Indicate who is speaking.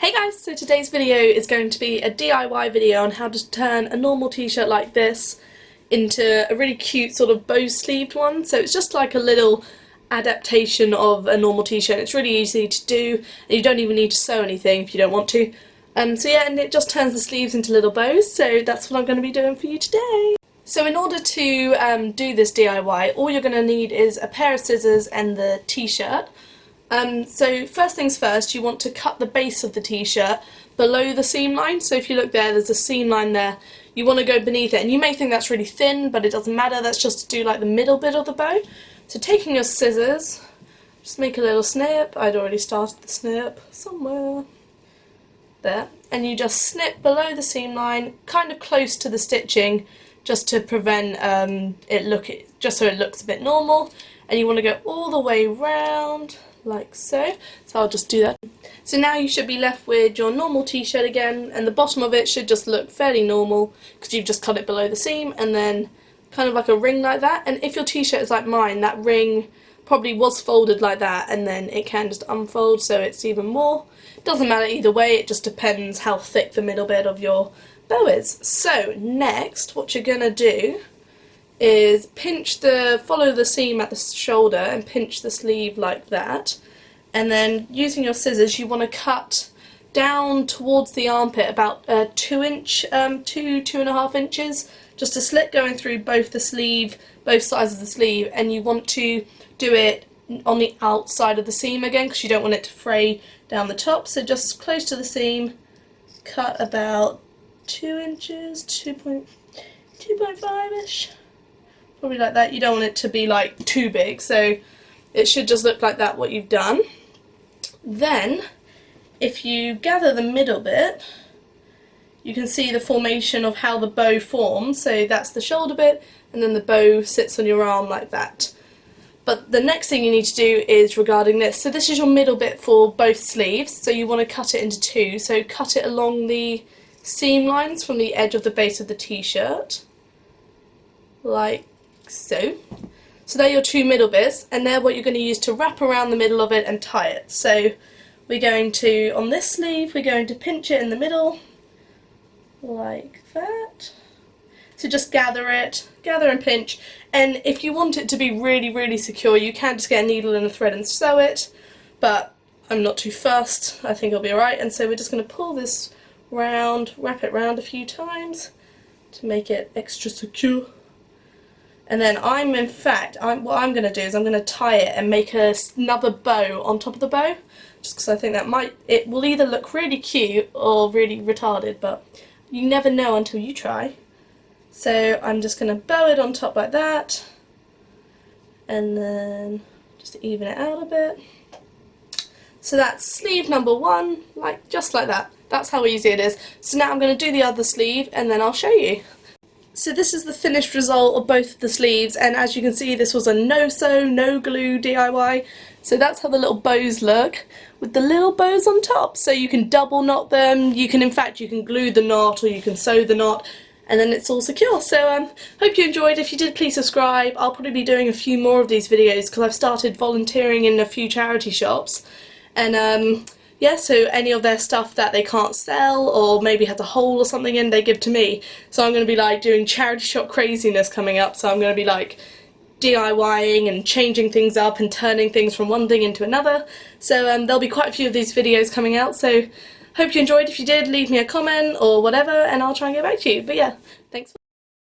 Speaker 1: Hey guys, so today's video is going to be a DIY video on how to turn a normal t-shirt like this into a really cute sort of bow sleeved one. So it's just like a little adaptation of a normal t-shirt. It's really easy to do and you don't even need to sew anything if you don't want to. So yeah, and it just turns the sleeves into little bows, so that's what I'm going to be doing for you today. So in order to do this DIY, all you're going to need is a pair of scissors and the t-shirt. So first things first, you want to cut the base of the t-shirt below the seam line. So if you look there, there's a seam line there. You want to go beneath it, and you may think that's really thin, but it doesn't matter. That's just to do like the middle bit of the bow. So taking your scissors, just make a little snip. I'd already started the snip somewhere there, and you just snip below the seam line, kind of close to the stitching, just to prevent just so it looks a bit normal. And you want to go all the way round like so. So I'll just do that. So now you should be left with your normal t-shirt again, and the bottom of it should just look fairly normal because you've just cut it below the seam, and then kind of like a ring like that. And if your t-shirt is like mine, that ring probably was folded like that, and then it can just unfold so it's even more. Doesn't matter either way, it just depends how thick the middle bit of your bow is. So next, what you're gonna do is follow the seam at the shoulder and pinch the sleeve like that, and then using your scissors you want to cut down towards the armpit about 2.5 inches, just a slit going through both sides of the sleeve, and you want to do it on the outside of the seam again because you don't want it to fray down the top. So just close to the seam, cut about 2 inches, 2.5ish. Probably like that. You don't want it to be like too big, so it should just look like that what you've done. Then if you gather the middle bit, you can see the formation of how the bow forms. So that's the shoulder bit, and then the bow sits on your arm like that. But the next thing you need to do is regarding this. So this is your middle bit for both sleeves, so you want to cut it into two. So cut it along the seam lines from the edge of the base of the t-shirt like so. So they're your two middle bits, and they're what you're going to use to wrap around the middle of it and tie it. So we're going to, on this sleeve, we're going to pinch it in the middle like that. So just gather and pinch, and if you want it to be really, really secure, you can just get a needle and a thread and sew it, but I'm not too fussed, I think it'll be alright. And so we're just going to pull this round, wrap it round a few times to make it extra secure. And then what I'm going to do is I'm going to tie it and make another bow on top of the bow, just because I think it will either look really cute or really retarded, but you never know until you try. So I'm just going to bow it on top like that, and then just even it out a bit. So that's sleeve number one, just like that. That's how easy it is. So now I'm going to do the other sleeve and then I'll show you. So this is the finished result of both of the sleeves, and as you can see, this was a no-sew, no-glue DIY. So that's how the little bows look, with the little bows on top. So you can double knot them, you can glue the knot, or you can sew the knot, and then it's all secure. So hope you enjoyed. If you did, please subscribe. I'll probably be doing a few more of these videos because I've started volunteering in a few charity shops, and yeah, so any of their stuff that they can't sell or maybe has a hole or something in, they give to me. So I'm going to be like doing charity shop craziness coming up, so I'm going to be like DIYing and changing things up and turning things from one thing into another. So there'll be quite a few of these videos coming out, so hope you enjoyed. If you did, leave me a comment or whatever and I'll try and get back to you. But yeah, thanks.